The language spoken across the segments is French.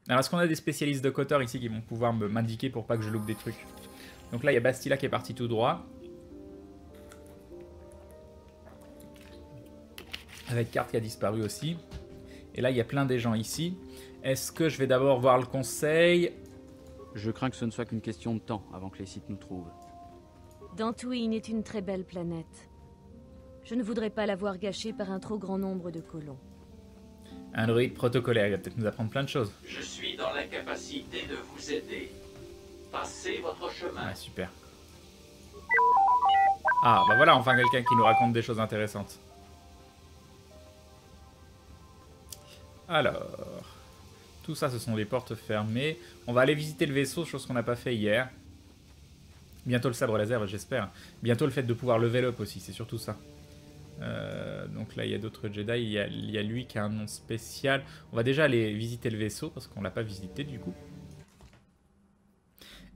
Alors, est-ce qu'on a des spécialistes de Kotor ici qui vont pouvoir m'indiquer pour pas que je loupe des trucs? Donc là, il y a Bastila qui est parti tout droit. Avec Carte qui a disparu aussi. Et là, il y a plein des gens ici. Est-ce que je vais d'abord voir le conseil? Je crains que ce ne soit qu'une question de temps avant que les sites nous trouvent. Dantooine est une très belle planète. Je ne voudrais pas la voir gâchée par un trop grand nombre de colons. Un druide protocolaire, il va peut-être nous apprendre plein de choses. Je suis dans l'incapacité de vous aider. Passez votre chemin. Ouais, super. Ah, bah voilà, enfin quelqu'un qui nous raconte des choses intéressantes. Alors, tout ça, ce sont des portes fermées. On va aller visiter le vaisseau, chose qu'on n'a pas fait hier. Bientôt le sabre laser, j'espère. Bientôt le fait de pouvoir level up aussi, c'est surtout ça. Donc là, il y a d'autres Jedi. Il y a lui qui a un nom spécial. On va déjà aller visiter le vaisseau, parce qu'on l'a pas visité du coup.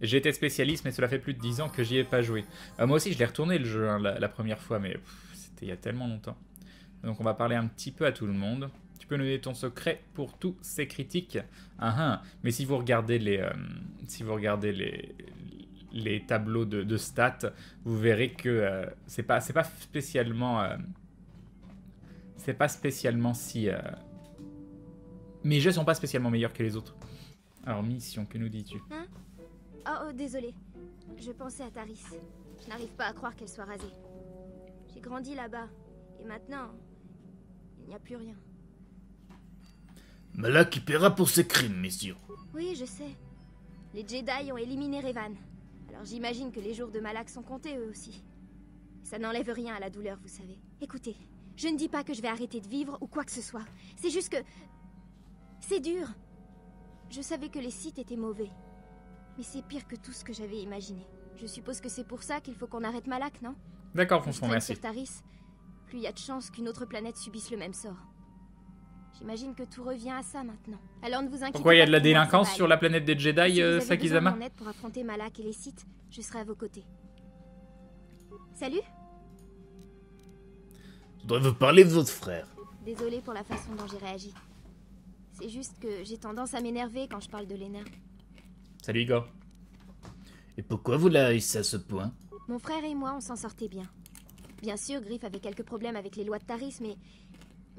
J'ai été spécialiste, mais cela fait plus de 10 ans que j'y ai pas joué. Moi aussi, je l'ai retourné le jeu hein, la première fois, mais c'était il y a tellement longtemps. Donc on va parler un petit peu à tout le monde. Tu peux nous donner ton secret pour tous ces critiques. Mais si vous regardez les tableaux de stats, vous verrez que c'est pas spécialement si mes jeux sont pas spécialement meilleurs que les autres. Alors mission, que nous dis-tu? Hein? Oh, désolé. Je pensais à Taris. Je n'arrive pas à croire qu'elle soit rasée. J'ai grandi là-bas. Et maintenant, il n'y a plus rien. Malak qui paiera pour ses crimes, messieurs. Oui, je sais. Les Jedi ont éliminé Revan. Alors j'imagine que les jours de Malak sont comptés eux aussi. Ça n'enlève rien à la douleur, vous savez. Écoutez, je ne dis pas que je vais arrêter de vivre ou quoi que ce soit. C'est juste que... c'est dur. Je savais que les Sith étaient mauvais. Mais c'est pire que tout ce que j'avais imaginé. Je suppose que c'est pour ça qu'il faut qu'on arrête Malak, non? D'accord, Plus je Fonson, traîne merci. sur Taris, plus il y a de chances qu'une autre planète subisse le même sort. J'imagine que tout revient à ça maintenant. Alors ne vous inquiétez pas. Pourquoi il y a de la pour moi, ça délinquance va sur aller. la planète des Jedi, Si vous avez besoin de Sakizama? mon aide pour affronter Malak et les Sith, je serai à vos côtés. Salut. Je dois vous parler de votre frère. Désolée pour la façon dont j'ai réagi. C'est juste que j'ai tendance à m'énerver quand je parle de Lena. Salut Igor. Et pourquoi vous la haïssez à ce point? Mon frère et moi, on s'en sortait bien. Bien sûr, Griff avait quelques problèmes avec les lois de Taris, mais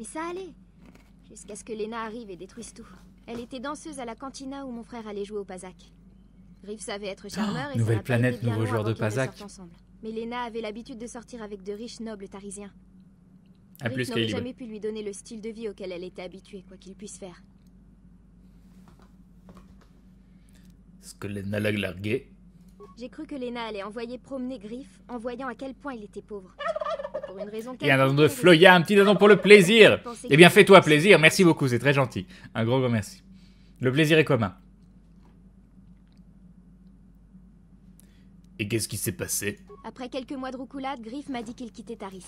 ça allait. Jusqu'à ce que Lena arrive et détruise tout. Elle était danseuse à la cantina où mon frère allait jouer au Pazak. Griff savait être charmeur et nouvelle ça n'a pas planète, été bien nouveau long joueur avant de qu'ils ne Pazak. sortent ensemble. Mais Lena avait l'habitude de sortir avec de riches nobles tarisiens. À plus Griff n'aurait qu'Ailib. jamais pu lui donner le style de vie auquel elle était habituée, quoi qu'il puisse faire. Est-ce que Lena l'a largué? J'ai cru que Lena allait envoyer promener Griff en voyant à quel point il était pauvre. Pour une raison Et un quelconque, don de elle Floya, un petit don pour le plaisir. pensait Eh bien, qu'il fais-toi était plaisir, merci beaucoup, c'est très gentil. Un gros merci. Le plaisir est commun. Et qu'est-ce qui s'est passé? Après quelques mois de roucoulade, Griff m'a dit qu'il quittait Taris.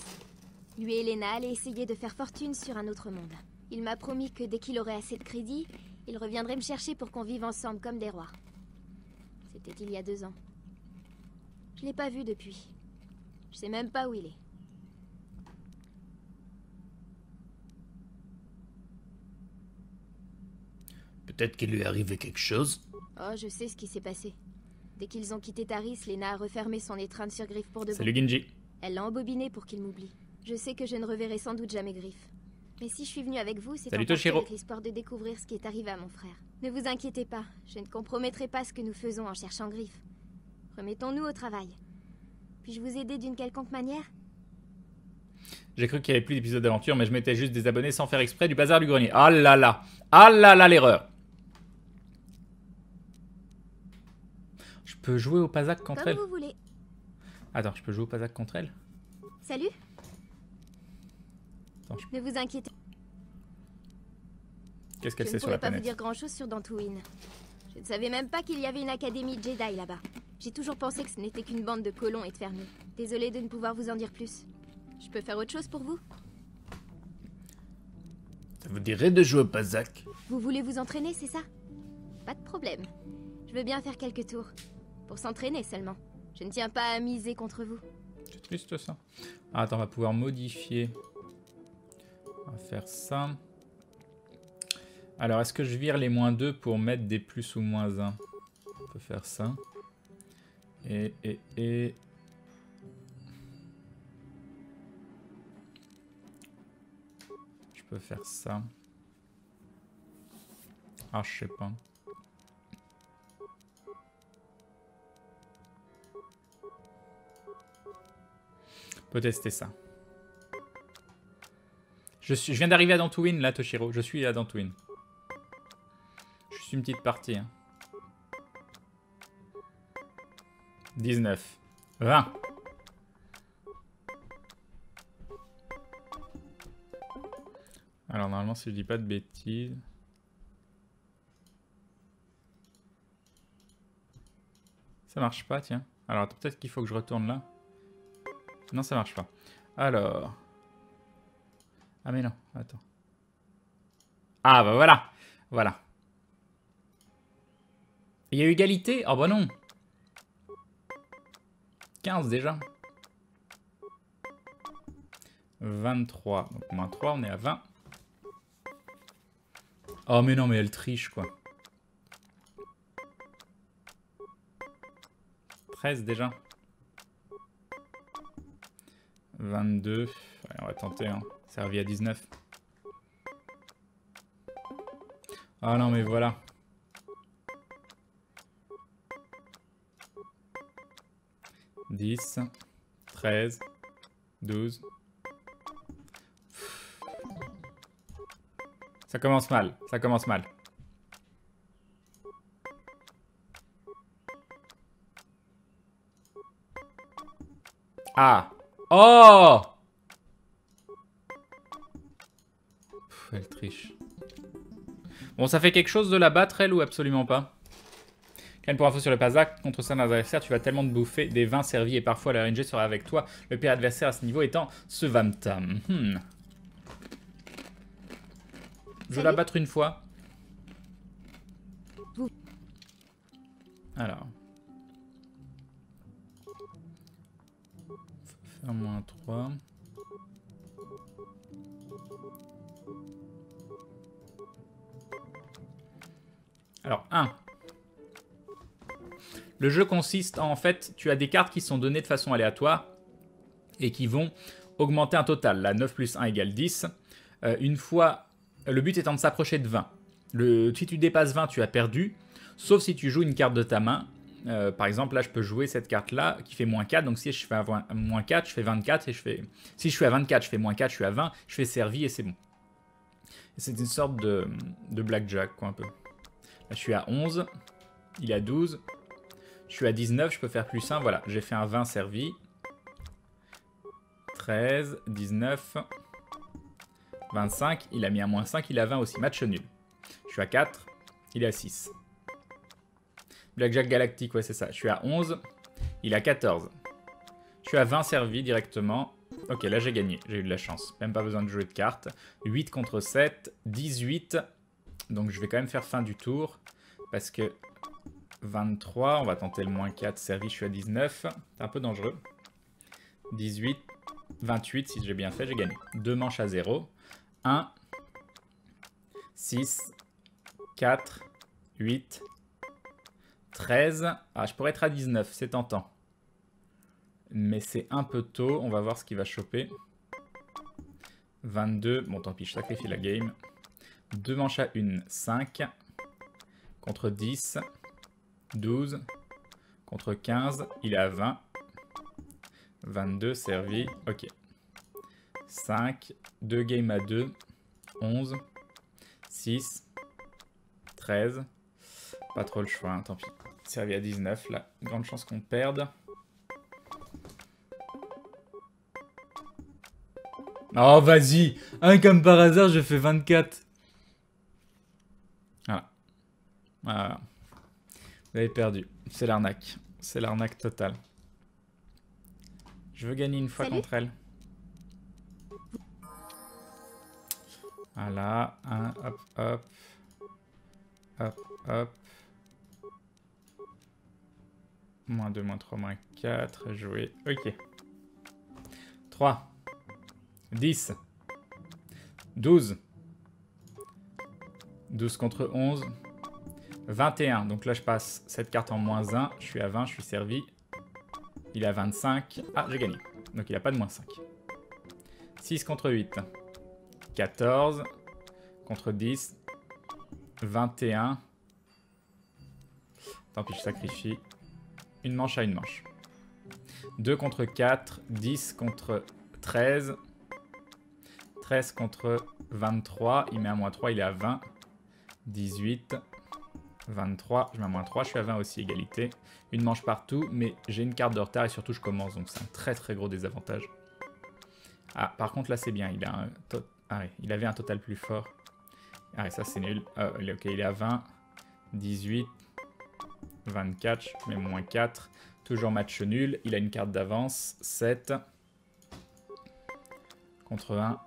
Lui et Lena allaient essayer de faire fortune sur un autre monde. Il m'a promis que dès qu'il aurait assez de crédit, il reviendrait me chercher pour qu'on vive ensemble comme des rois. C'était il y a 2 ans. Je l'ai pas vu depuis. Je sais même pas où il est. Peut-être qu'il lui est arrivé quelque chose? Oh, je sais ce qui s'est passé. Dès qu'ils ont quitté Taris, Lena a refermé son étreinte sur Griff pour de bon. Salut Genji. Elle l'a embobiné pour qu'il m'oublie. Je sais que je ne reverrai sans doute jamais Griff. Mais si je suis venue avec vous, c'est en Salut partie Toshiro. avec l'espoir de découvrir ce qui est arrivé à mon frère. Ne vous inquiétez pas, je ne compromettrai pas ce que nous faisons en cherchant Griff. Remettons-nous au travail. Puis-je vous aider d'une quelconque manière? J'ai cru qu'il n'y avait plus d'épisodes d'aventure, mais je m'étais juste désabonné sans faire exprès du bazar du grenier. Ah là là. Ah là là, l'erreur. Je peux jouer au Pazak contre Comme elle? vous voulez. Attends, je peux jouer au Pazak contre elle? Salut. Attends, Ne vous inquiétez Qu'est-ce qu'elle Je sait ne sur la pourrais pas vous planète? dire grand-chose sur Dantooine. Je ne savais même pas qu'il y avait une académie Jedi là-bas. J'ai toujours pensé que ce n'était qu'une bande de colons et de fermiers. Désolée de ne pouvoir vous en dire plus. Je peux faire autre chose pour vous? Ça vous dirait de jouer au Pazak? Vous voulez vous entraîner, c'est ça? Pas de problème. Je veux bien faire quelques tours. Pour s'entraîner seulement. Je ne tiens pas à miser contre vous. C'est triste ça. Ah, attends, on va pouvoir modifier. On va faire ça. Alors, est-ce que je vire les -2 pour mettre des plus ou -1? On peut faire ça. Et... Je peux faire ça. Ah, je sais pas. On peut tester ça. Je viens d'arriver à Dantooine, là, Toshiro. Je suis à Dantooine. Je suis une petite partie. Hein. 19. 20. Alors, normalement, si je dis pas de bêtises... Ça marche pas, tiens. Alors, peut-être qu'il faut que je retourne là. Non, ça marche pas. Alors... Ah mais non, attends. Ah bah voilà. Voilà. Il y a eu égalité? Oh bah non. 15 déjà. 23. Donc -3, on est à 20. Oh mais non, mais elle triche quoi. 13 déjà. 22. Allez, on va tenter, hein. Servi à 19. Ah non, mais voilà. « 10, 13, 12. » Ça commence mal, ça commence mal. Ah! Oh! Elle triche. Bon, ça fait quelque chose de la battre, elle, ou absolument pas? Quand pour info sur le Pazak, contre ça adversaire, tu vas tellement te bouffer des 20 servis et parfois la RNG sera avec toi. Le pire adversaire à ce niveau étant ce Vamtam. Je vais la battre une fois. Alors. Faire -3. Alors, 1. Le jeu consiste en fait, tu as des cartes qui sont données de façon aléatoire et qui vont augmenter un total. Là, 9 plus 1 égale 10. Une fois, le but étant de s'approcher de 20. Si tu dépasses 20, tu as perdu. Sauf si tu joues une carte de ta main. Par exemple, là, je peux jouer cette carte-là qui fait -4. Donc, si je fais -4, je fais 24. Et si je suis à 24, je fais -4, je suis à 20. Je fais servi et c'est bon. C'est une sorte de blackjack, quoi, un peu. Là, je suis à 11. Il est à 12. Je suis à 19. Je peux faire plus 1. Voilà, j'ai fait un 20 servi. 13, 19, 25. Il a mis un -5. Il a 20 aussi. Match nul. Je suis à 4. Il est à 6. Blackjack galactique, ouais, c'est ça. Je suis à 11. Il a 14. Je suis à 20 servi directement. Ok, là, j'ai gagné. J'ai eu de la chance. Même pas besoin de jouer de cartes. 8 contre 7. 18. Donc, je vais quand même faire fin du tour. Parce que 23. On va tenter le -4 servi. Je suis à 19. C'est un peu dangereux. 18. 28. Si j'ai bien fait, j'ai gagné. 2 manches à 0. 1. 6. 4. 8. 13. Ah, je pourrais être à 19. C'est tentant. Mais c'est un peu tôt. On va voir ce qu'il va choper. 22. Bon, tant pis, je sacrifie la game. 2 manches à 1. 5. Contre 10. 12. Contre 15. Il est à 20. 22. Servi. Ok. 5. 2 games à 2. 11. 6. 13. Pas trop le choix, hein, tant pis. Servi à 19, là. Grande chance qu'on perde. Oh, vas-y! Comme par hasard, je fais 24. Voilà. Voilà. Vous avez perdu. C'est l'arnaque. C'est l'arnaque totale. Je veux gagner une fois contre elle. Voilà. 1, hop, hop. Hop, hop. -2, -3, -4. Jouer. Ok. 3. 10. 12. 12 contre 11. 21. Donc là, je passe cette carte en moins 1. Je suis à 20, je suis servi. Il a 25. Ah, j'ai gagné. Donc il n'a pas de moins 5. 6 contre 8. 14. Contre 10. 21. Tant pis, je sacrifie. Une manche à une manche. 2 contre 4. 10 contre 13. 13 contre 23. Il met un moins 3, il est à 20. 18. 23. Je mets un moins 3, je suis à 20 aussi, égalité. Une manche partout, mais j'ai une carte de retard et surtout je commence, donc c'est un très très gros désavantage. Ah, par contre là c'est bien, il a un il avait un total plus fort. Ah, et ça c'est nul. Ok, il est à 20. 18. 24, je mets moins 4. Toujours match nul. Il a une carte d'avance. 7. Contre 1.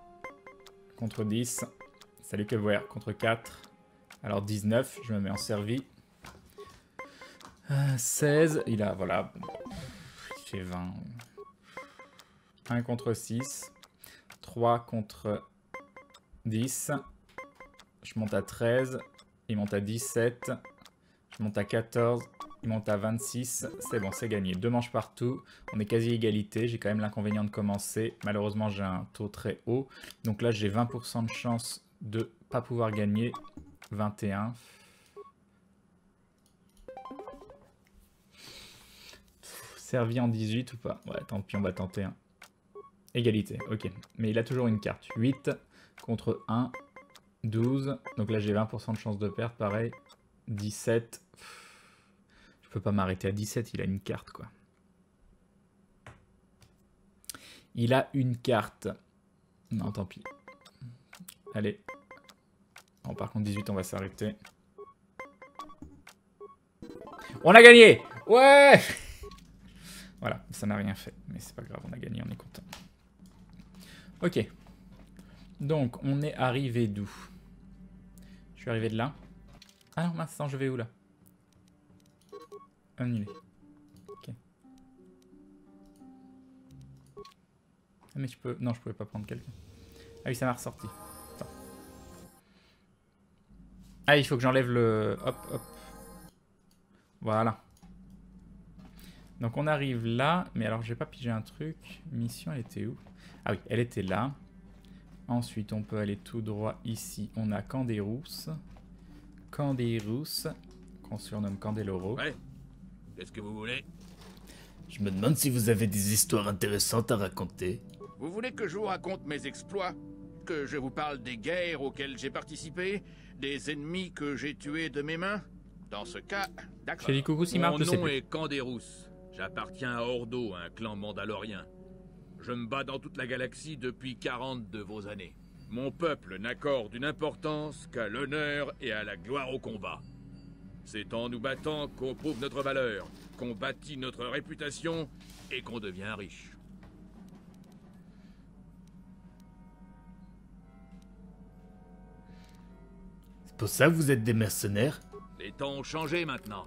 Contre 10. Salut Kevware. Contre 4. Alors 19, je me mets en servi. 16, il a, voilà. J'ai 20. 1 contre 6. 3 contre 10. Je monte à 13. Il monte à 17. Je monte à 14. Il monte à 26. C'est bon, c'est gagné. 2 manches partout. On est quasi égalité. J'ai quand même l'inconvénient de commencer. Malheureusement, j'ai un taux très haut. Donc là, j'ai 20% de chance de pas pouvoir gagner. 21. Servi en 18 ou pas? Ouais, tant pis, on va tenter. Hein. Égalité, ok. Mais il a toujours une carte. 8 contre 1. 12. Donc là, j'ai 20% de chance de perdre. Pareil. 17. Je peux pas m'arrêter à 17. Il a une carte, quoi. Il a une carte. Non, tant pis. Allez. Bon, par contre, 18, on va s'arrêter. On a gagné! Ouais! Voilà, ça n'a rien fait. Mais c'est pas grave, on a gagné, on est content. Ok. Donc, on est arrivé d'où? Je suis arrivé de là. Ah non, mince, je vais où là? Annulé. Ok. Ah, mais tu peux... Non, je pouvais pas prendre quelqu'un. Ah oui, ça m'a ressorti. Attends. Ah, il faut que j'enlève le... Hop, hop. Voilà. Donc on arrive là. Mais alors, j'ai pas pigé un truc. Mission, elle était où? Ah oui, elle était là. Ensuite, on peut aller tout droit ici. On a Candérousse. Candérousse, qu'on surnomme Candeloro. Ouais. Qu'est-ce que vous voulez? Je me demande si vous avez des histoires intéressantes à raconter. Vous voulez que je vous raconte mes exploits? Que je vous parle des guerres auxquelles j'ai participé? Des ennemis que j'ai tués de mes mains? Dans ce cas, d'accord. J'ai dit coucou Simard, je sais Mon nom plus. est Candérousse. J'appartiens à Ordo, un clan mandalorien. Je me bats dans toute la galaxie depuis 40 de vos années. Mon peuple n'accorde une importance qu'à l'honneur et à la gloire au combat. C'est en nous battant qu'on prouve notre valeur, qu'on bâtit notre réputation et qu'on devient riche. C'est pour ça que vous êtes des mercenaires? Les temps ont changé maintenant.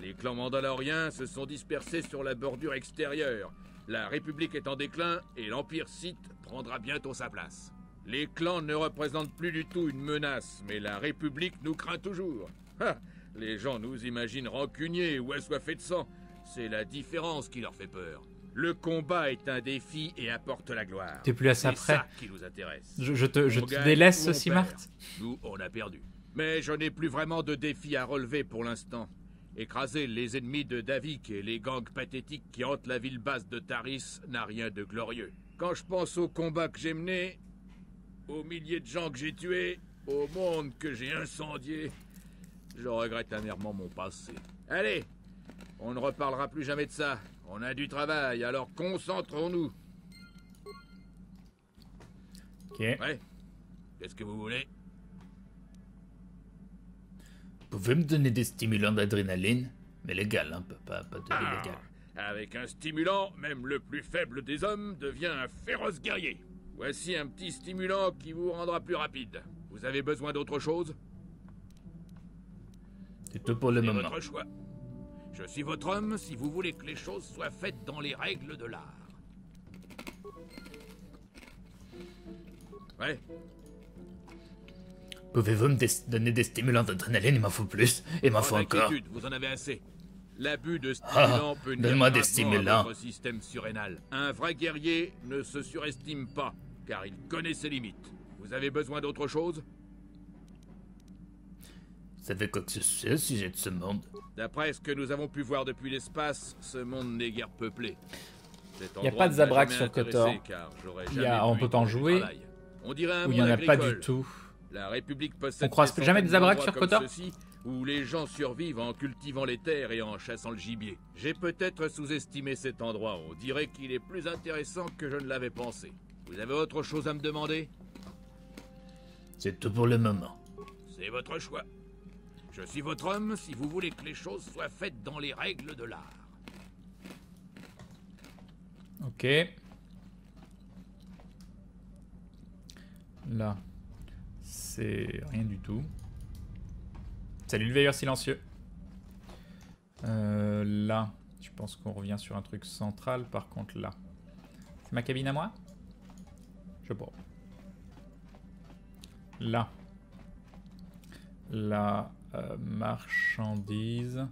Les clans mandaloriens se sont dispersés sur la bordure extérieure. La République est en déclin et l'Empire Sith prendra bientôt sa place. Les clans ne représentent plus du tout une menace, mais la République nous craint toujours. Ha! Les gens nous imaginent rancuniers ou assoiffés de sang. C'est la différence qui leur fait peur. Le combat est un défi et apporte la gloire. T'es plus à ça C'est près. ça qui nous intéresse. Je te On gagne délaisse, ou on Simard. perd. Nous, on a perdu. Mais je n'ai plus vraiment de défi à relever pour l'instant. Écraser les ennemis de Davik et les gangs pathétiques qui hantent la ville basse de Taris n'a rien de glorieux. Quand je pense au combat que j'ai mené, aux milliers de gens que j'ai tués, au monde que j'ai incendié, je regrette amèrement mon passé. Allez, on ne reparlera plus jamais de ça. On a du travail, alors concentrons-nous. Ok. Ouais. Qu'est-ce que vous voulez? Vous pouvez me donner des stimulants d'adrénaline? Mais légal, hein, pas de l'illégal. Avec un stimulant, même le plus faible des hommes devient un féroce guerrier. Voici un petit stimulant qui vous rendra plus rapide. Vous avez besoin d'autre chose? C'est tout pour le C'est moment. votre choix. Je suis votre homme si vous voulez que les choses soient faites dans les règles de l'art. Ouais. Pouvez-vous me donner des stimulants d'adrénaline? Il m'en faut plus. Il m'en faut Pas encore. d'inquiétude, vous en avez assez. L'abus de stimulants peut nuire donne-moi des gravement stimulants. à votre système surrénal. Un vrai guerrier ne se surestime pas, car il connaît ses limites. Vous avez besoin d'autre chose? Vous savez quoi que ce soit au sujet de ce monde? D'après ce que nous avons pu voir depuis l'espace, ce monde n'est guère peuplé. Il n'y a pas de Zabrak sur Kotor. On peut pas en jouer. On dirait un Ou il n'y en monde a pas agricole. du tout. La République possède On croise des jamais de centaines Zabrak d'endroits sur comme Kotor ceux-ci, où les gens survivent en cultivant les terres et en chassant le gibier. J'ai peut-être sous-estimé cet endroit. On dirait qu'il est plus intéressant que je ne l'avais pensé. Vous avez autre chose à me demander? C'est tout pour le moment. C'est votre choix. Je suis votre homme si vous voulez que les choses soient faites dans les règles de l'art. Ok. Là, c'est rien du tout. Salut le veilleur silencieux. Là, je pense qu'on revient sur un truc central. Par contre, là, c'est ma cabine à moi? Je sais pas. Là. La marchandise.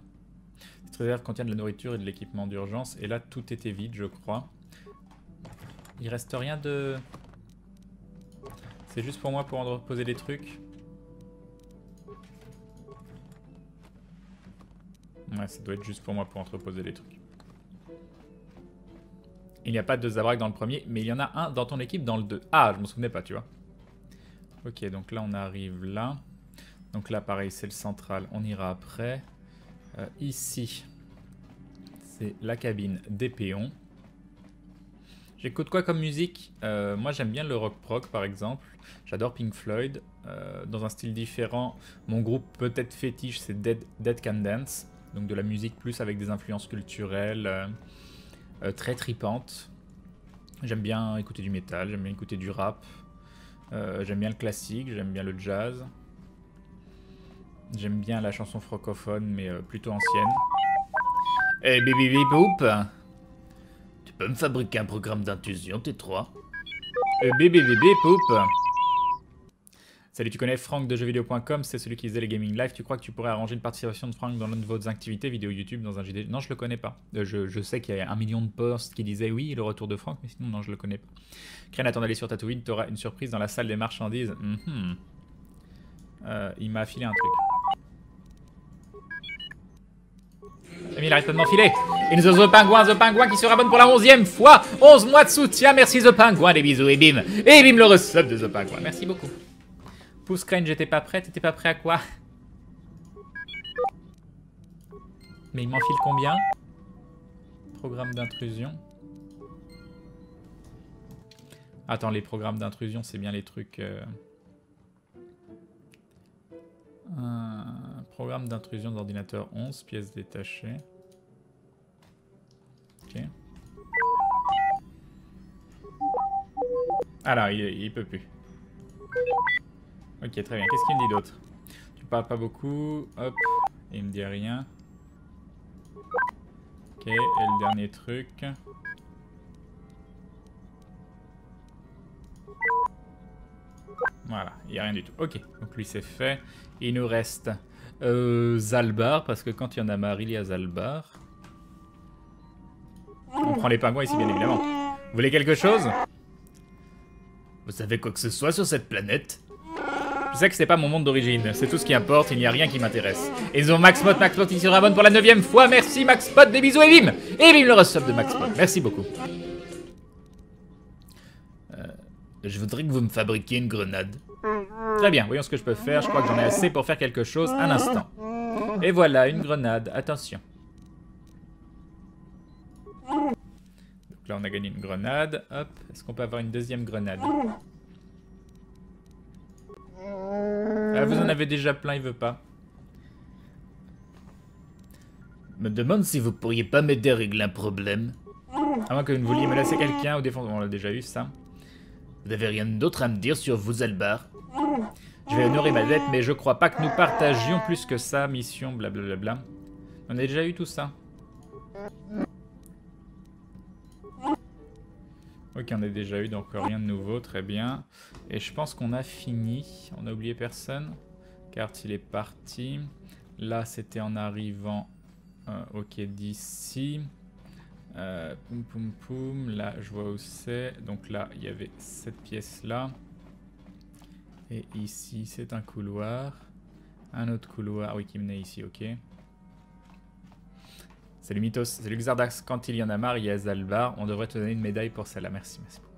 Cette réserve contient de la nourriture et de l'équipement d'urgence. Et là, tout était vide, je crois. Il reste rien de... C'est juste pour moi pour en reposer des trucs. Ouais, ça doit être juste pour moi pour entreposer des trucs. Il n'y a pas de Zabrak dans le premier, mais il y en a un dans ton équipe dans le 2. Ah, je m'en souvenais pas, tu vois. Ok, donc là, on arrive là. Donc là, pareil, c'est le central. On ira après. Ici, c'est la cabine des péons. J'écoute quoi comme musique? Moi, j'aime bien le rock prog, par exemple. J'adore Pink Floyd. Dans un style différent, mon groupe peut-être fétiche, c'est Dead Can Dance. Donc de la musique plus avec des influences culturelles très tripantes. J'aime bien écouter du métal, j'aime bien écouter du rap. J'aime bien le classique, j'aime bien le jazz. J'aime bien la chanson francophone, mais plutôt ancienne. Eh, bibi bip boop. Tu peux me fabriquer un programme d'intuition, T3? Bébé poup. Salut, tu connais Franck de jeuxvideo.com, c'est celui qui faisait les gaming live. Tu crois que tu pourrais arranger une participation de Franck dans l'une de vos activités vidéo YouTube dans un JD? Non, je le connais pas. Je sais qu'il y a 1 million de posts qui disaient oui, le retour de Franck, mais sinon, non, je le connais pas. Crane attend d'aller sur Tatooine, t'auras une surprise dans la salle des marchandises. Il m'a affilé un truc. Il arrête pas de m'enfiler. Et nous avons The Pingouin qui se rabonne pour la 11e fois. 11 mois de soutien, merci The Pingouin, des bisous et bim. Et bim le resub de The Pingouin, merci beaucoup. Pouce Crane, j'étais pas prêt, t'étais pas prêt à quoi? Mais il m'enfile combien? Programme d'intrusion. Attends, les programmes d'intrusion, c'est bien les trucs... Programme d'intrusion d'ordinateur 11, pièces détachées. Ok. Alors, il peut plus. Ok, très bien. Qu'est-ce qu'il me dit d'autre? Tu parles pas beaucoup. Hop, il me dit rien. Ok, et le dernier truc. Voilà, il n'y a rien du tout. Ok, donc lui c'est fait. Il nous reste Zalbar, parce que quand il y en a marre, il y a Zalbar. On prend les pingouins ici, bien évidemment. Vous voulez quelque chose? Vous savez quoi que ce soit sur cette planète? Je sais que c'est pas mon monde d'origine, c'est tout ce qui importe, il n'y a rien qui m'intéresse. Et ils ont Maxpot qui se rabonne pour la 9e fois, merci Maxpot, des bisous et bim! Et bim le resub de Maxpot, merci beaucoup. Je voudrais que vous me fabriquiez une grenade. Très bien, voyons ce que je peux faire, je crois que j'en ai assez pour faire quelque chose, un instant. Et voilà, une grenade, attention. Donc là on a gagné une grenade, hop, est-ce qu'on peut avoir une deuxième grenade? Ah, vous en avez déjà plein, il veut pas. Me demande si vous pourriez pas m'aider à régler un problème. À moins que vous ne vouliez menacer quelqu'un ou défendre... On l'a déjà eu, ça. Vous n'avez rien d'autre à me dire sur vous, Zalbar? Je vais honorer ma dette, mais je crois pas que nous partagions plus que ça. Mission, blablabla. On a déjà eu tout ça. Ok, on a déjà eu, donc rien de nouveau, très bien. Et je pense qu'on a fini. On a oublié personne. Car il est parti. Là, c'était en arrivant. Ok, d'ici. Poum poum poum. Là, je vois où c'est. Donc là, il y avait cette pièce-là. Et ici, c'est un couloir. Un autre couloir, oui, qui menait ici, ok. Salut Mythos, salut Xardax. Quand il y en a marre, il y a Zalbar. On devrait te donner une médaille pour celle-là. Merci, merci beaucoup.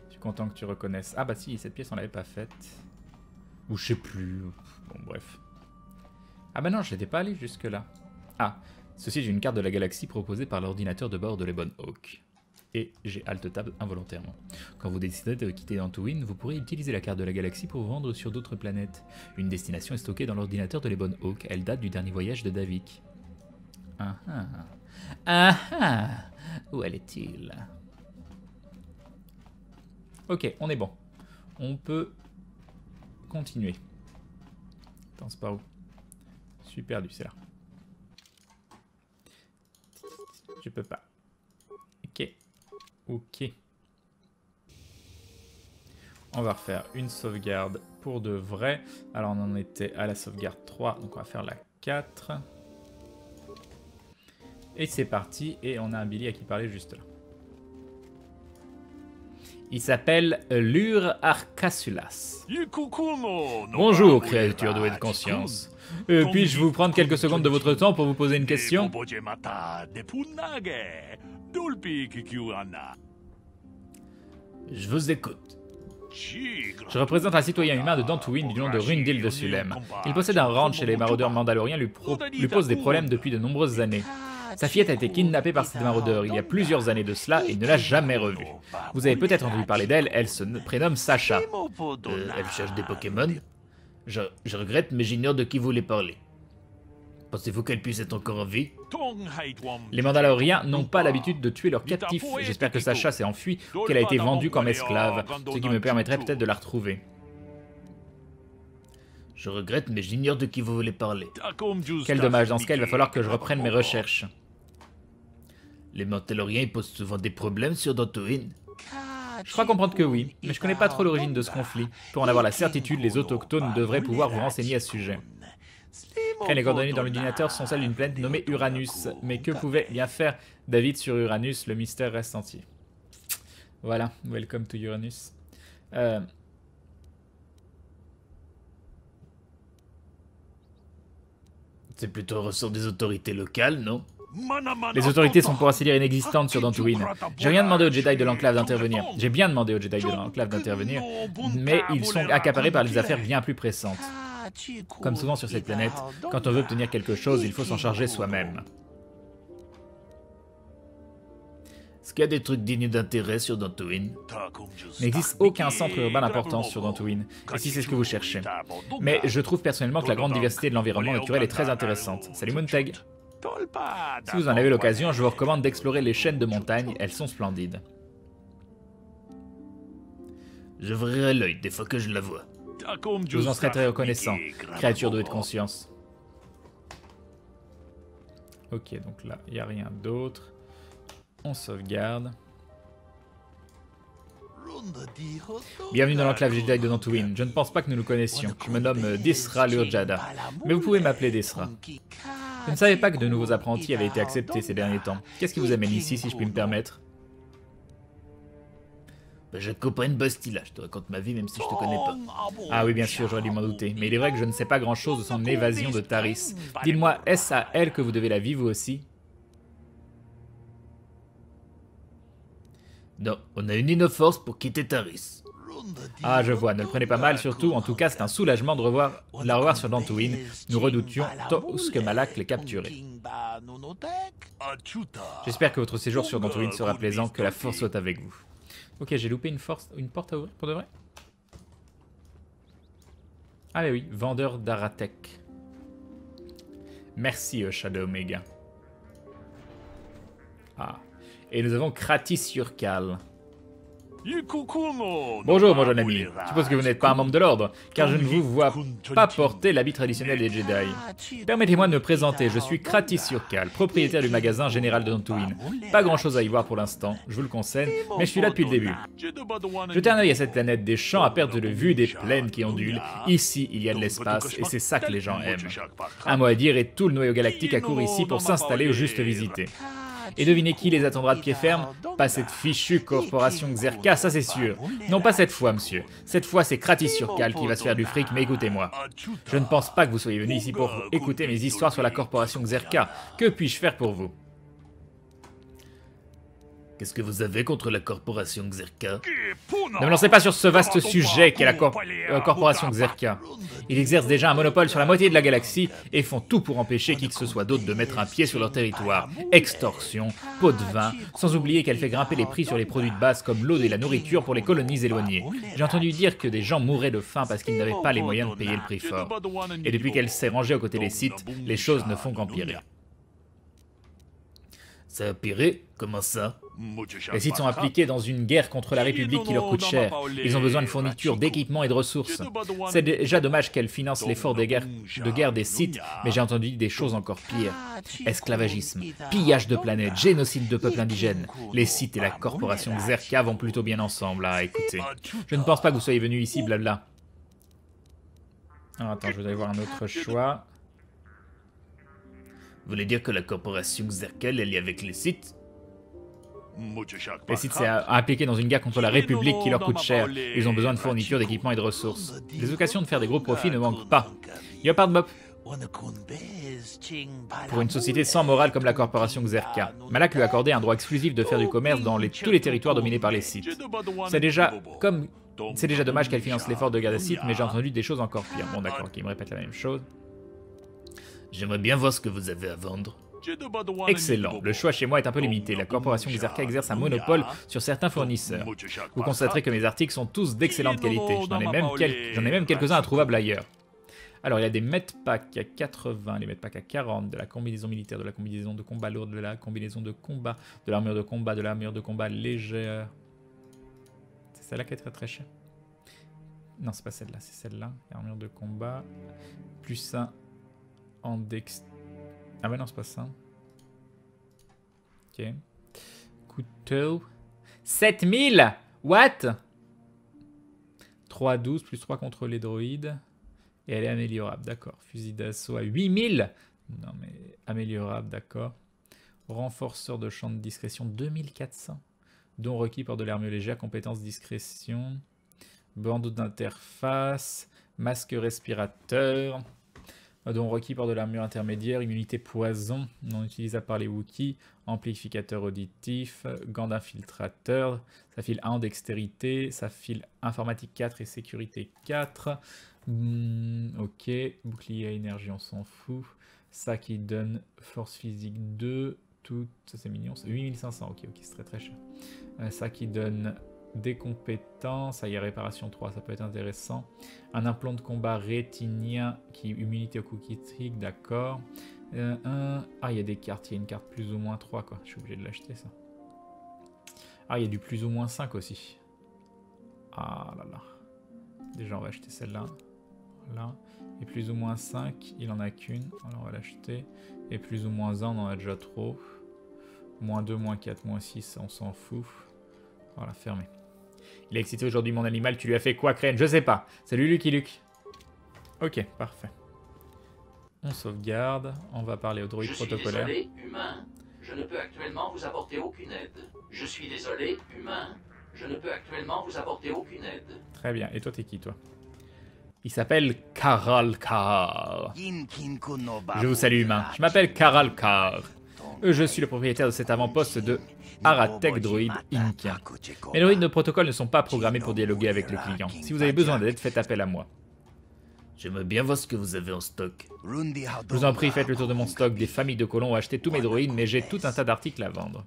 Je suis content que tu reconnaisses. Ah bah si, cette pièce, on l'avait pas faite. Ou je sais plus. Bon, bref. Ah bah non, je n'étais pas allé jusque-là. Ah, ceci est une carte de la galaxie proposée par l'ordinateur de bord de l'Ebon Hawk. Et j'ai alt-tab involontairement. Quand vous décidez de quitter Dantooine, vous pourrez utiliser la carte de la galaxie pour vous rendre sur d'autres planètes. Une destination est stockée dans l'ordinateur de l'Ebon Hawk. Elle date du dernier voyage de Davik. Ah ah. Ah ah. Où est-il? Ok, on est bon. On peut continuer. Attends, c'est par où? Je suis perdu, c'est là. Je peux pas. Ok. Ok. On va refaire une sauvegarde pour de vrai. Alors on en était à la sauvegarde 3, donc on va faire la 4. Et c'est parti, et on a un Billy à qui parler juste là. Il s'appelle Lur Arcasulas. Bonjour, créature douée de conscience. Puis-je vous prendre quelques secondes de votre temps pour vous poser une question? Je vous écoute. Je représente un citoyen humain de Dantooine du nom de Rundil de Sulem. Il possède un ranch et les maraudeurs mandaloriens lui posent des problèmes depuis de nombreuses années. Sa fillette a été kidnappée par ces maraudeurs il y a plusieurs années de cela et il ne l'a jamais revue. Vous avez peut-être entendu parler d'elle, elle se prénomme Sacha. Elle cherche des Pokémon. Je regrette, mais j'ignore de qui vous voulez parler. Pensez-vous qu'elle puisse être encore en vie? Les Mandaloriens n'ont pas l'habitude de tuer leurs captifs. J'espère que Sacha s'est enfuie ou qu'elle a été vendue comme esclave, ce qui me permettrait peut-être de la retrouver. Je regrette, mais j'ignore de qui vous voulez parler. Quel dommage, dans ce cas, il va falloir que je reprenne mes recherches. Les Mandaloriens posent souvent des problèmes sur Dantooine. Je crois comprendre que oui, mais je connais pas trop l'origine de ce conflit. Pour en avoir la certitude, les autochtones devraient pouvoir vous renseigner à ce sujet. Après, les coordonnées dans l'ordinateur sont celles d'une planète nommée Uranus. Mais que pouvait bien faire David sur Uranus? Le mystère reste entier. Voilà, welcome to Uranus. C'est plutôt un ressort des autorités locales, non? Les autorités sont pour ainsi dire inexistantes sur Dantooine. J'ai rien demandé aux Jedi de l'enclave d'intervenir. J'ai bien demandé aux Jedi de l'enclave d'intervenir, mais ils sont accaparés par des affaires bien plus pressantes. Comme souvent sur cette planète, quand on veut obtenir quelque chose, il faut s'en charger soi-même. Est-ce qu'il y a des trucs dignes d'intérêt sur Dantooine? Il n'existe aucun centre urbain d'importance sur Dantooine, et si c'est ce que vous cherchez. Mais je trouve personnellement que la grande diversité de l'environnement naturel est très intéressante. Salut Moontag. Si vous en avez l'occasion, je vous recommande d'explorer les chaînes de montagnes, elles sont splendides. J'ouvrirai l'œil des fois que je la vois. Je vous en serai très reconnaissant, créature douée de conscience. Ok, donc là, il n'y a rien d'autre. On sauvegarde. Bienvenue dans l'enclave Jedi de Dantooine. Je ne pense pas que nous nous connaissions. Je me nomme Desra Lurjada, mais vous pouvez m'appeler Desra. Je ne savais pas que de nouveaux apprentis avaient été acceptés ces derniers temps. Qu'est-ce qui vous amène ici, si je puis me permettre? Je te copain une Bastilla, je te raconte ma vie même si je te connais pas. Ah oui, bien sûr, j'aurais dû m'en douter. Mais il est vrai que je ne sais pas grand-chose de son évasion de Taris. Dites-moi, est-ce à elle que vous devez la vie, vous aussi? Non, on a uni nos forces pour quitter Taris. Ah, je vois, ne le prenez pas mal, surtout, en tout cas, c'est un soulagement de la revoir sur Dantooine. Nous redoutions tous que Malak l'ait capturée. J'espère que votre séjour sur Dantooine sera plaisant, que la force soit avec vous. Ok, j'ai loupé une porte à ouvrir pour de vrai? Ah mais oui, vendeur d'Aratek. Merci Shadow Omega. Ah, et nous avons Kratis Urkal. Bonjour, mon jeune ami. Je suppose que vous n'êtes pas un membre de l'ordre, car je ne vous vois pas porter l'habit traditionnel des Jedi. Permettez-moi de me présenter, je suis Kratis Surkal, propriétaire du magasin général de Dantooine. Pas grand-chose à y voir pour l'instant, je vous le concède, mais je suis là depuis le début. Jetez un œil à cette planète des champs à perte de vue, des plaines qui ondulent. Ici, il y a de l'espace, et c'est ça que les gens aiment. Un mot à dire, et tout le noyau galactique accourt ici pour s'installer ou juste visiter. Et devinez qui les attendra de pied ferme? Pas cette fichue corporation Xerka, ça c'est sûr. Non, pas cette fois, monsieur. Cette fois, c'est Kratis Surkal qui va se faire du fric, mais écoutez-moi. Je ne pense pas que vous soyez venu ici pour écouter mes histoires sur la corporation Xerka. Que puis-je faire pour vous? Qu'est-ce que vous avez contre la corporation Xerka? Ne me lancez pas sur ce vaste sujet qu'est la corporation Xerka. Ils exercent déjà un monopole sur la moitié de la galaxie et font tout pour empêcher qui que ce soit d'autre de mettre un pied sur leur territoire. Extorsion, pot de vin, sans oublier qu'elle fait grimper les prix sur les produits de base comme l'eau et la nourriture pour les colonies éloignées. J'ai entendu dire que des gens mouraient de faim parce qu'ils n'avaient pas les moyens de payer le prix fort. Et depuis qu'elle s'est rangée aux côtés des Sith, les choses ne font qu'empirer. Ça a piré? Comment ça? Les Sith sont impliqués dans une guerre contre la République qui leur coûte cher. Ils ont besoin de fournitures, d'équipements et de ressources. C'est déjà dommage qu'elle finance l'effort de guerre des Sith, mais j'ai entendu des choses encore pires. Esclavagisme, pillage de planètes, génocide de peuples indigènes. Les Sith et la corporation Xerka vont plutôt bien ensemble, écoutez. Je ne pense pas que vous soyez venu ici, blabla. Alors attends, je voudrais voir un autre choix. Vous voulez dire que la corporation Xerka, elle est liée avec les Sith? Les Sith sont impliqués dans une guerre contre la République qui leur coûte cher. Ils ont besoin de fournitures, d'équipements et de ressources. Les occasions de faire des gros profits ne manquent pas. Yopard Bop. Pour une société sans morale comme la corporation Xerka, Malak lui a accordé un droit exclusif de faire du commerce dans tous les territoires dominés par les Sith. C'est déjà dommage qu'elle finance l'effort de guerre des Sith, mais j'ai entendu des choses encore pires. Bon d'accord, il me répète la même chose. J'aimerais bien voir ce que vous avez à vendre. Excellent. Le choix chez moi est un peu limité. La corporation Xerka exerce un monopole sur certains fournisseurs. Vous constaterez que mes articles sont tous d'excellente qualité. J'en ai même quelques-uns introuvables ailleurs. Alors, il y a des medpacks à 80, les medpacks à 40, de la combinaison militaire, de la combinaison de combat lourde, de la combinaison de combat, de l'armure de combat légère. C'est celle-là qui est très très chère. Non, c'est pas celle-là, c'est celle-là. Armure de combat. Plus 1 en dex... Ah bah non, c'est pas ça. Ok. Couteau. 7000! What? 3 à 12, plus 3 contre les droïdes. Et elle est améliorable, d'accord. Fusil d'assaut à 8000? Non mais améliorable, d'accord. Renforceur de champ de discrétion 2400. Dont requis par de l'armure légère, compétence discrétion. Bandeau d'interface. Masque respirateur. Dont requis par de l'armure intermédiaire, immunité poison, non utilisable par les Wookiees, amplificateur auditif, gants d'infiltrateur, ça file 1 en dextérité, ça file informatique 4 et sécurité 4. Ok, bouclier à énergie, on s'en fout. Ça qui donne force physique 2, tout, ça c'est mignon, c'est 8500, ok, c'est très très cher. Ça qui donne des compétences, il y a réparation 3, ça peut être intéressant. Un implant de combat rétinien qui immunité au cookie trick, d'accord. Ah, il y a des cartes, il y a une carte plus ou moins 3 quoi, je suis obligé de l'acheter ça. Ah, il y a du plus ou moins 5 aussi. Ah là là. Déjà on va acheter celle-là. Voilà. Et plus ou moins 5, il en a qu'une, alors on va l'acheter. Et plus ou moins 1, on en a déjà trop. Moins 2, moins 4, moins 6, on s'en fout. Voilà, fermé. Il a excité aujourd'hui mon animal, tu lui as fait quoi, Crane? Je sais pas. Salut Lucky Luke. Ok, parfait. On sauvegarde, on va parler au droïde protocolaire. Je suis désolé, humain. Je ne peux actuellement vous apporter aucune aide. Je suis désolé, humain. Je ne peux actuellement vous apporter aucune aide. Très bien, et toi t'es qui toi? Il s'appelle Karal Kar. Je vous salue humain, je m'appelle Karal Kar. Je suis le propriétaire de cet avant-poste de Aratech Droid Inc. Mes droïdes de protocole ne sont pas programmés pour dialoguer avec les clients. Si vous avez besoin d'aide, faites appel à moi. J'aimerais bien voir ce que vous avez en stock. Je vous en prie, faites le tour de mon stock. Des familles de colons ont acheté tous mes droïdes, mais j'ai tout un tas d'articles à vendre.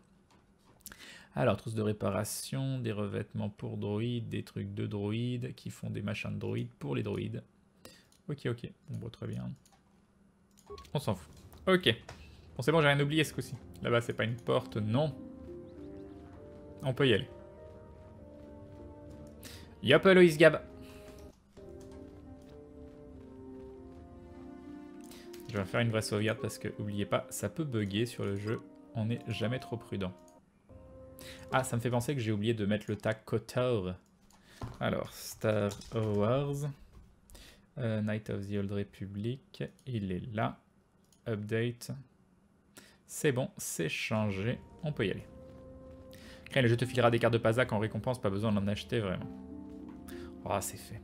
Alors, trousse de réparation, des revêtements pour droïdes, des trucs de droïdes qui font des machins de droïdes pour les droïdes. Ok, ok. Bon, très bien. On s'en fout. Ok. Bon, c'est bon, j'ai rien oublié ce coup-ci. Là-bas, c'est pas une porte, non. On peut y aller. Yop, Loïs Gab. Je vais faire une vraie sauvegarde parce que, n'oubliez pas, ça peut bugger sur le jeu. On n'est jamais trop prudent. Ah, ça me fait penser que j'ai oublié de mettre le tag KOTOR. Alors, Star Wars. Night of the Old Republic. Il est là. Update. C'est bon, c'est changé. On peut y aller. Crane, le jeu te filera des cartes de Pazaak en récompense. Pas besoin d'en acheter vraiment. Oh, c'est fait.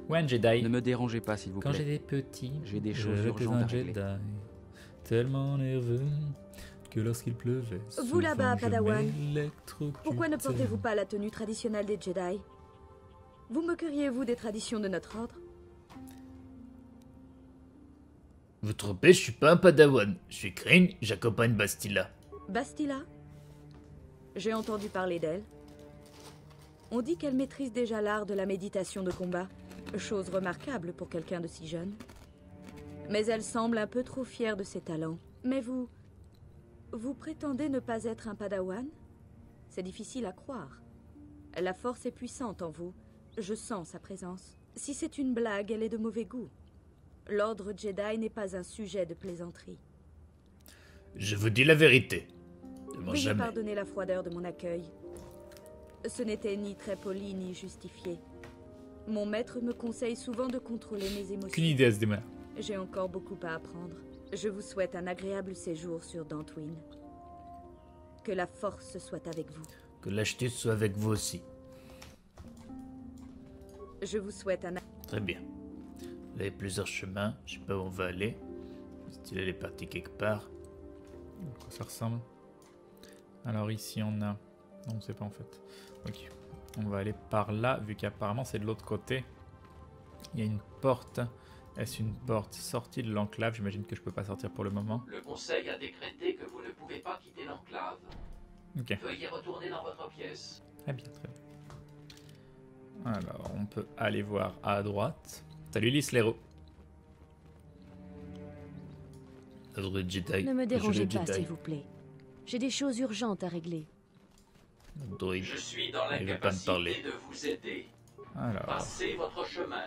Ouais, un Jedi. Ne me dérangez pas, s'il vous plaît. Quand j'étais petit, J'ai des choses j'étais urgentes un à régler. Jedi, tellement nerveux que lorsqu'il pleuvait, Vous là-bas, souvent je Padawan. m'électrocutais. Pourquoi ne portez-vous pas la tenue traditionnelle des Jedi? Vous moqueriez-vous des traditions de notre ordre? Vous trompez, je suis pas un padawan. Je suis Crane, j'accompagne Bastila. Bastila? J'ai entendu parler d'elle. On dit qu'elle maîtrise déjà l'art de la méditation de combat. Chose remarquable pour quelqu'un de si jeune. Mais elle semble un peu trop fière de ses talents. Mais vous prétendez ne pas être un padawan? C'est difficile à croire. La force est puissante en vous. Je sens sa présence. Si c'est une blague, elle est de mauvais goût. L'ordre Jedi n'est pas un sujet de plaisanterie. Je vous dis la vérité. Ne mens Veuillez jamais. pardonner la froideur de mon accueil. Ce n'était ni très poli ni justifié. Mon maître me conseille souvent de contrôler mes émotions. Aucune idée à ce démarrer. J'ai encore beaucoup à apprendre. Je vous souhaite un agréable séjour sur Dantooine. Que la force soit avec vous. Que l'acheteuse soit avec vous aussi. Je vous souhaite un... Très bien. Là, il y a plusieurs chemins. Je sais pas où on va aller. Bastila, elle est partie quelque part. À quoi ça ressemble? Alors ici on a... Non, on sait pas en fait. Ok. On va aller par là, vu qu'apparemment c'est de l'autre côté. Il y a une porte. Est-ce une porte sortie de l'enclave? J'imagine que je peux pas sortir pour le moment. Le conseil a décrété que vous ne pouvez pas quitter l'enclave. Ok. Veuillez retourner dans votre pièce. Très bien, très bien. Alors, on peut aller voir à droite. Salut Lislero. Ordre Jedi. Ne me le dérangez jeu pas, Jedi. s'il vous plaît. J'ai des choses urgentes à régler. Droïde. Je suis dans Il veut pas me parler. l'incapacité de vous aider. Alors, Passez votre chemin.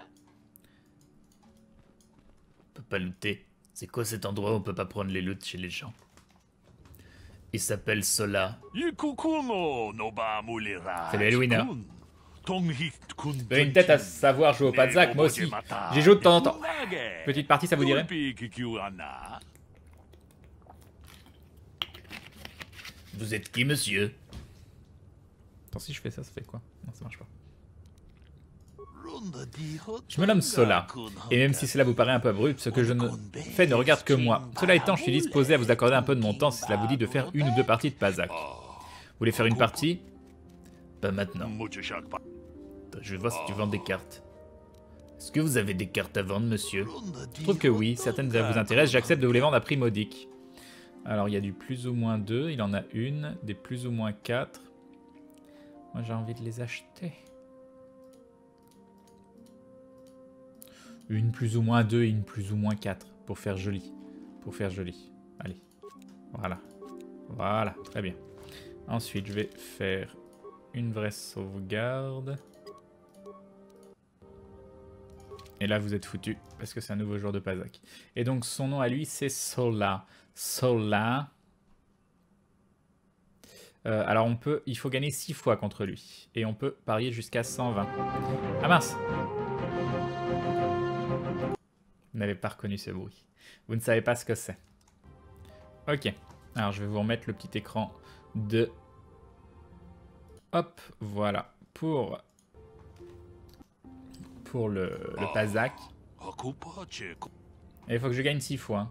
On peut pas looter. C'est quoi cet endroit où on peut pas prendre les loots chez les gens? Il s'appelle Sola. salut Elwina. Vous avez une tête à savoir jouer au Pazaak, moi aussi. J'y joue de temps en temps. Petite partie, ça vous dirait? Vous êtes qui, monsieur? Attends, si je fais ça, ça fait quoi? Non, ça marche pas. Je me nomme Sola, et même si cela vous paraît un peu abrupt, ce que je ne fais ne regarde que moi. Cela étant, je suis disposé à vous accorder un peu de mon temps si cela vous dit de faire une ou deux parties de Pazaak. Vous voulez faire une partie? Pas maintenant. Attends, je vais voir si tu vends des cartes. Est-ce que vous avez des cartes à vendre, monsieur? Je trouve que oui, certaines vous intéressent, j'accepte de vous les vendre à prix modique. Alors, il y a du plus ou moins 2, il en a une, des plus ou moins 4. Moi, j'ai envie de les acheter. Une plus ou moins 2 et une plus ou moins 4, pour faire joli. Pour faire joli. Allez, voilà. Voilà, très bien. Ensuite, je vais faire une vraie sauvegarde. Et là, vous êtes foutu, parce que c'est un nouveau joueur de Pazaak. Et donc, son nom à lui, c'est Sola. Sola. Alors, il faut gagner 6 fois contre lui. Et on peut parier jusqu'à 120. Ah mince! Vous n'avez pas reconnu ce bruit. Vous ne savez pas ce que c'est. Ok. Alors, je vais vous remettre le petit écran de... Hop, voilà. Pour le Pazaak. Et il faut que je gagne 6 fois.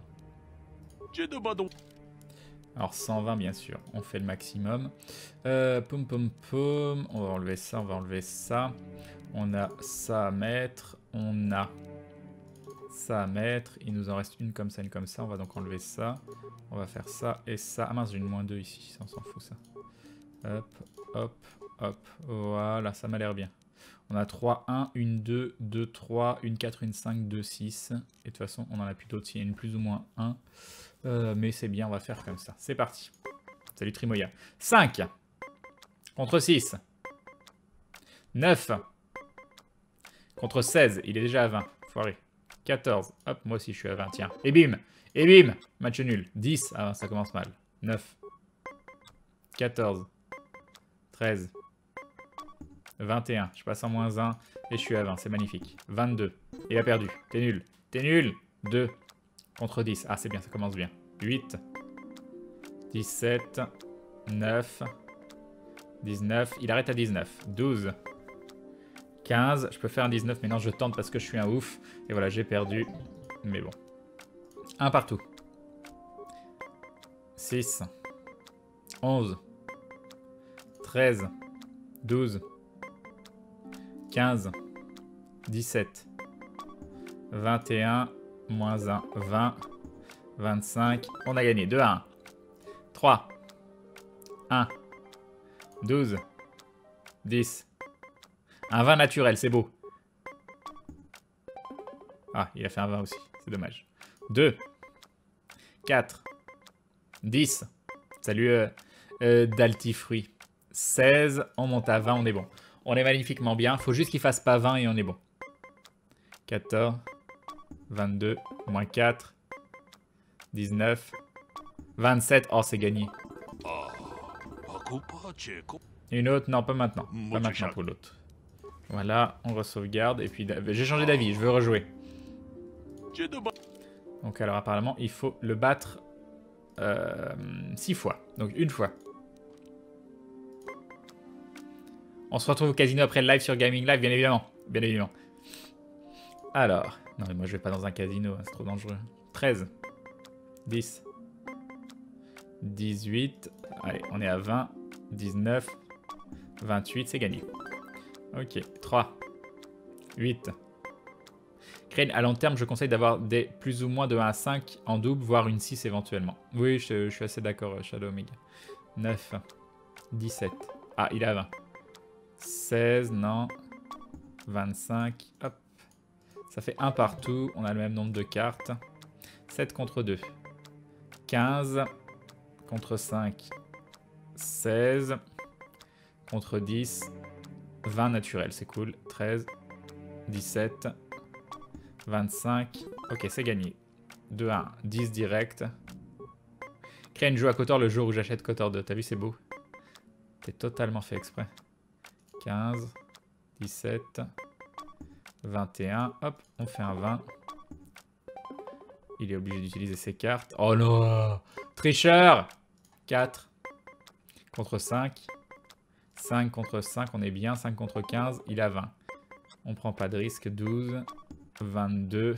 Alors 120 bien sûr, on fait le maximum. Poum poum poum, on va enlever ça, on va enlever ça. On a ça à mettre, on a ça à mettre. Il nous en reste une comme ça, on va donc enlever ça. On va faire ça et ça. Ah mince, j'ai une -2 ici, ça on s'en fout ça. Hop, hop, hop, voilà, ça m'a l'air bien. On a 3, 1, une 2, 2, 3, une 4, une 5, 2, 6. Et de toute façon, on en a plus d'autres. S'il y a une plus ou moins 1. Mais c'est bien, on va faire comme ça. C'est parti. Salut Trimoya. 5 contre 6. 9. Contre 16. Il est déjà à 20. Foiré. 14. Hop, moi aussi je suis à 20. Tiens. Et bim. Et bim. Match nul. 10. Ah, ça commence mal. 9. 14. 13. 21. Je passe en -1. Et je suis à 20. C'est magnifique. 22. Il a perdu. T'es nul. T'es nul. 2. Contre 10. Ah, c'est bien. Ça commence bien. 8. 17. 9. 19. Il arrête à 19. 12. 15. Je peux faire un 19. Mais non, je tente parce que je suis un ouf. Et voilà, j'ai perdu. Mais bon. Un partout. 6. 11. 13. 12. 15. 17. 21. -1. 20. 25. On a gagné. 2 à 1. 3. 1. 12. 10. Un 20 naturel, c'est beau. Ah, il a fait un 20 aussi. C'est dommage. 2. 4. 10. Salut Daltifruit. 16. On monte à 20, on est bon. On est magnifiquement bien. Faut juste qu'il fasse pas 20 et on est bon. 14. 22. Moins 4. 19. 27. Oh, c'est gagné. Une autre? Non, pas maintenant. Pas maintenant pour l'autre. Voilà, on re-sauvegarde. Et puis, j'ai changé d'avis, je veux rejouer. Donc alors, apparemment, il faut le battre 6 fois. Donc, une fois. On se retrouve au casino après le live sur Gaming Live, bien évidemment. Bien évidemment. Alors, non mais moi je vais pas dans un casino, hein, c'est trop dangereux. 13. 10. 18. Allez, on est à 20. 19. 28, c'est gagné. Ok, 3. 8. Crane, à long terme, je conseille d'avoir des plus ou moins de 1 à 5 en double, voire une 6 éventuellement. Oui, je suis assez d'accord, Shadow Omega. 9. 17. Ah, il a 20. 16, non. 25, hop. Ça fait 1 partout, on a le même nombre de cartes. 7 contre 2. 15 contre 5. 16 contre 10. 20 naturel, c'est cool. 13, 17, 25. Ok, c'est gagné. 2 à 1, 10 direct. Crane joue à Kotor le jour où j'achète Kotor 2. T'as vu, c'est beau. C'est totalement fait exprès. 15, 17, 21. Hop, on fait un 20. Il est obligé d'utiliser ses cartes. Oh non! Tricheur! 4 contre 5. 5 contre 5, on est bien. 5 contre 15, il a 20. On prend pas de risque. 12, 22.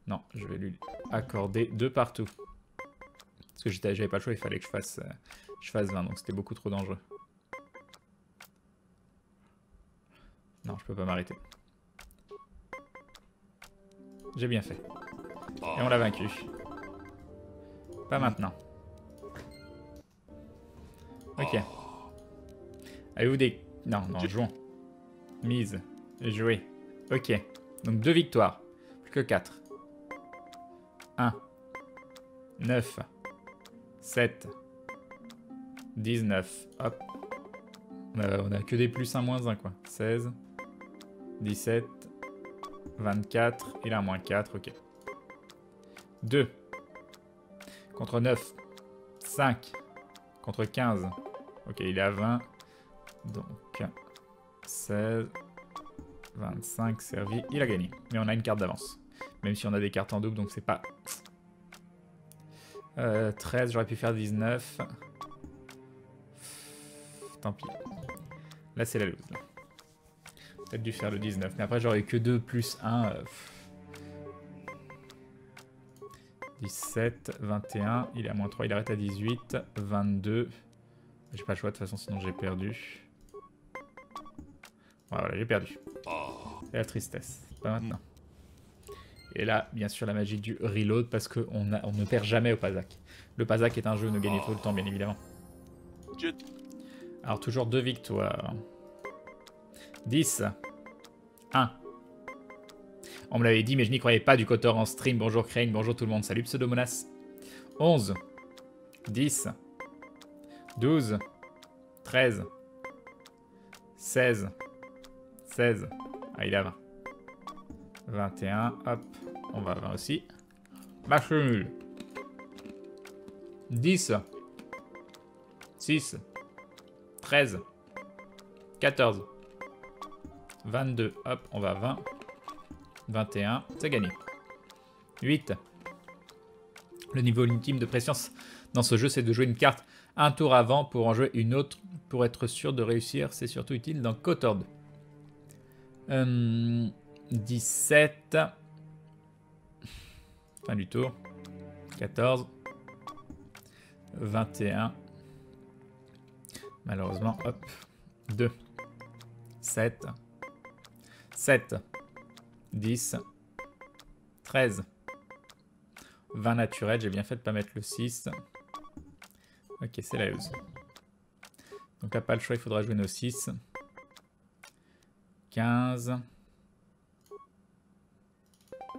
Non, je vais lui accorder 2 partout. Parce que j'avais pas le choix, il fallait que je fasse 20, donc c'était beaucoup trop dangereux. Non, je peux pas m'arrêter. J'ai bien fait. Et on l'a vaincu. Pas maintenant. Ok. Avez-vous des... Non, jouons. Mise. Jouer. Ok. Donc 2 victoires. Plus que 4. 1. 9. 7. 19. Hop. On a que des plus 1, moins 1, quoi. 16. 17. 24. Il a un moins 4. Ok. 2. Contre 9. 5. Contre 15. Ok, il est à 20. Donc, 16. 25 servi. Il a gagné. Mais on a une carte d'avance. Même si on a des cartes en double, donc c'est pas... 13, j'aurais pu faire 19. Tant pis. Là, c'est la loose. Peut-être dû faire le 19. Mais après, j'aurais eu que 2 plus 1. 17, 21. Il est à moins 3, il arrête à 18. 22. J'ai pas le choix de toute façon, sinon j'ai perdu. Voilà, j'ai perdu. Et la tristesse. Pas maintenant. Et là, bien sûr, la magie du reload, parce qu'on ne perd jamais au Pazak. Le Pazak est un jeu où nous gagnons tout le temps, bien évidemment. Alors, toujours 2 victoires. 10. 1. On me l'avait dit, mais je n'y croyais pas du Kotor en stream. Bonjour Crane, bonjour tout le monde. Salut Pseudomonas. 11. 10. 12. 13. 16. 16. Ah, il est à 20. 21. Hop. On va à 20 aussi. Match nul. 10. 6. 13. 14. 22. Hop, on va à 20. 21. C'est gagné. 8. Le niveau ultime de préscience dans ce jeu, c'est de jouer une carte un tour avant pour en jouer une autre pour être sûr de réussir. C'est surtout utile dans KOTOR 2. 17. Fin du tour. 14. 21. Malheureusement, hop. 2. 7. 7. 10. 13. 20 naturel, j'ai bien fait de pas mettre le 6. Ok, c'est la use. Donc là, pas le choix, il faudra jouer nos 6. 15.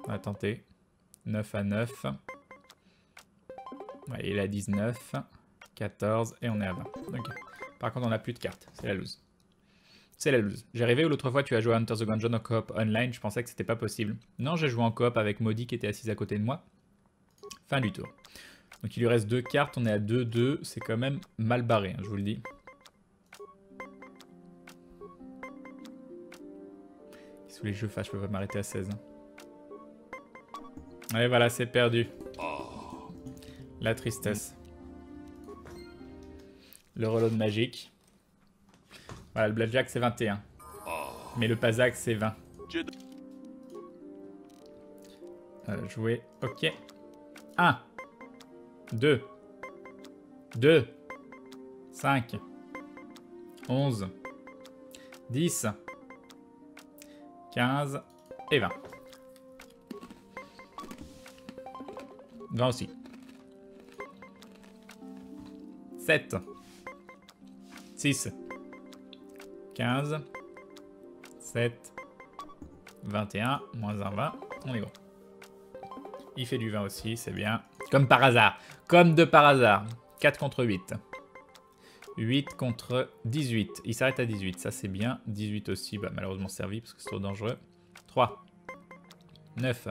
On va tenter. 9 à 9. Ouais, il est à 19. 14 et on est à 20. Ok. Par contre, on n'a plus de cartes. C'est la loose. C'est la loose. J'ai rêvé où l'autre fois tu as joué à Enter the Gungeon en coop online. Je pensais que c'était pas possible. Non, j'ai joué en coop avec Maudit qui était assise à côté de moi. Fin du tour. Donc il lui reste 2 cartes. On est à 2-2. C'est quand même mal barré, hein, je vous le dis. Sous les jeux fâches, je peux pas m'arrêter à 16. Hein. Et voilà, c'est perdu. La tristesse. Le reload magique. Voilà, le Blackjack c'est 21. Mais le Pazak c'est 20. Jouer, ok. 1. 2. 2. 5. 11. 10. 15. Et 20. 20 aussi. 7. 6. 15. 7. 21. Moins 1, 20. On est bon. Il fait du 20 aussi, c'est bien. Comme par hasard. Comme de par hasard. 4 contre 8. 8 contre 18. Il s'arrête à 18. Ça, c'est bien. 18 aussi, bah, malheureusement servi parce que c'est trop dangereux. 3. 9.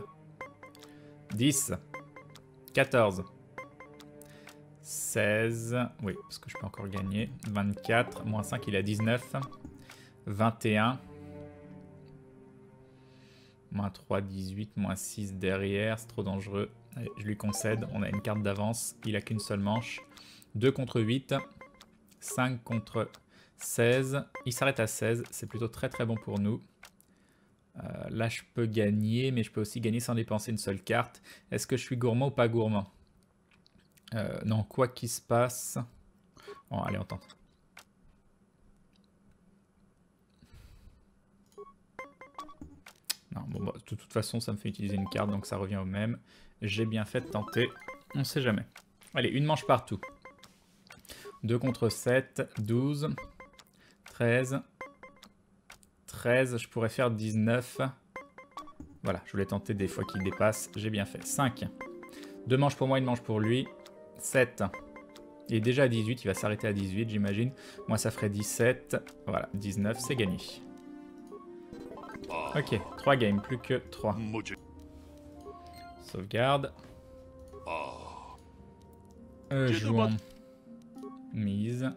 10. 14. 16. Oui, parce que je peux encore gagner. 24. Moins 5, il a 19. 21. Moins 3, 18. Moins 6 derrière. C'est trop dangereux. Allez, je lui concède. On a une carte d'avance. Il a qu'une seule manche. 2 contre 8. 5 contre 16. Il s'arrête à 16. C'est plutôt très très bon pour nous. Là, je peux gagner, mais je peux aussi gagner sans dépenser une seule carte. Est-ce que je suis gourmand ou pas gourmand? Non, quoi qu'il se passe... Bon, allez, on tente. Non, bon, bah, de toute façon, ça me fait utiliser une carte, donc ça revient au même. J'ai bien fait de tenter. On sait jamais. Allez, une manche partout. 2 contre 7, 12, 13... 13, je pourrais faire 19. Voilà, je voulais tenter des fois qu'il dépasse. J'ai bien fait. 5. 2 manches pour moi, une manche pour lui. 7. Il est déjà à 18, il va s'arrêter à 18, j'imagine. Moi, ça ferait 17. Voilà, 19, c'est gagné. Ok, 3 games, plus que 3. Sauvegarde. Jouons. Mise.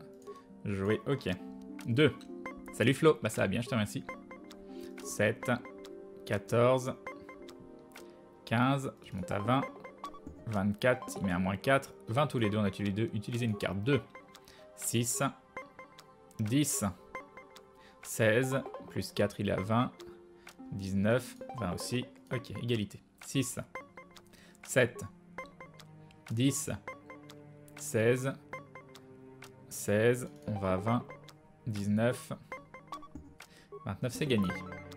Jouer, ok. 2. Salut Flo, bah ça va bien, je te remercie. 7, 14, 15, je monte à 20, 24, il met un moins 4, 20 tous les deux, on a utilisé une carte. 2, 6, 10, 16, plus 4 il est à 20, 19, 20 aussi, ok, égalité. 6, 7, 10, 16, 16, on va à 20, 19, 29, c'est gagné.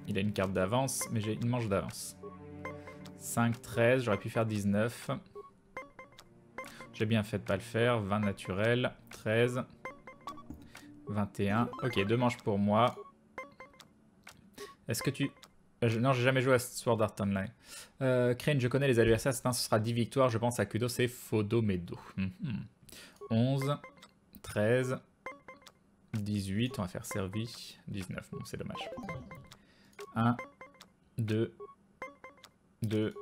Il a une carte d'avance, mais j'ai une manche d'avance. 5, 13, j'aurais pu faire 19. J'ai bien fait de pas le faire. 20 naturel, 13, 21. Ok, 2 manches pour moi. Est-ce que tu... Non, j'ai jamais joué à Sword Art Online. Crane, je connais les adversaires, ce sera 10 victoires. Je pense à Kudo, c'est Fodomedo. 11, 13, 18, on va faire servi. 19, bon c'est dommage. 1, 2, 2,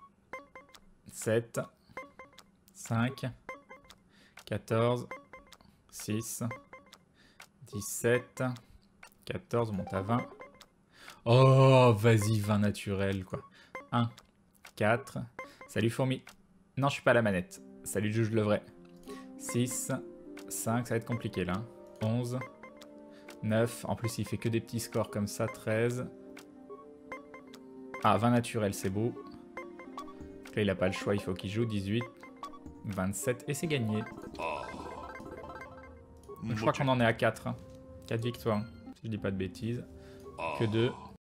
7, 5, 14, 6, 17, 14, on monte à 20. Oh, vas-y, 20 naturel, quoi. 1, 4. Salut, fourmi. Non, je suis pas à la manette. Salut, juge le vrai. 6, 5, ça va être compliqué, là. 11, 9. En plus, il fait que des petits scores comme ça. 13. Ah, 20 naturel, c'est beau. Là, il a pas le choix, il faut qu'il joue. 18, 27, et c'est gagné. Donc, je crois qu'on en est à 4. 4 victoires, si je dis pas de bêtises. Que 2.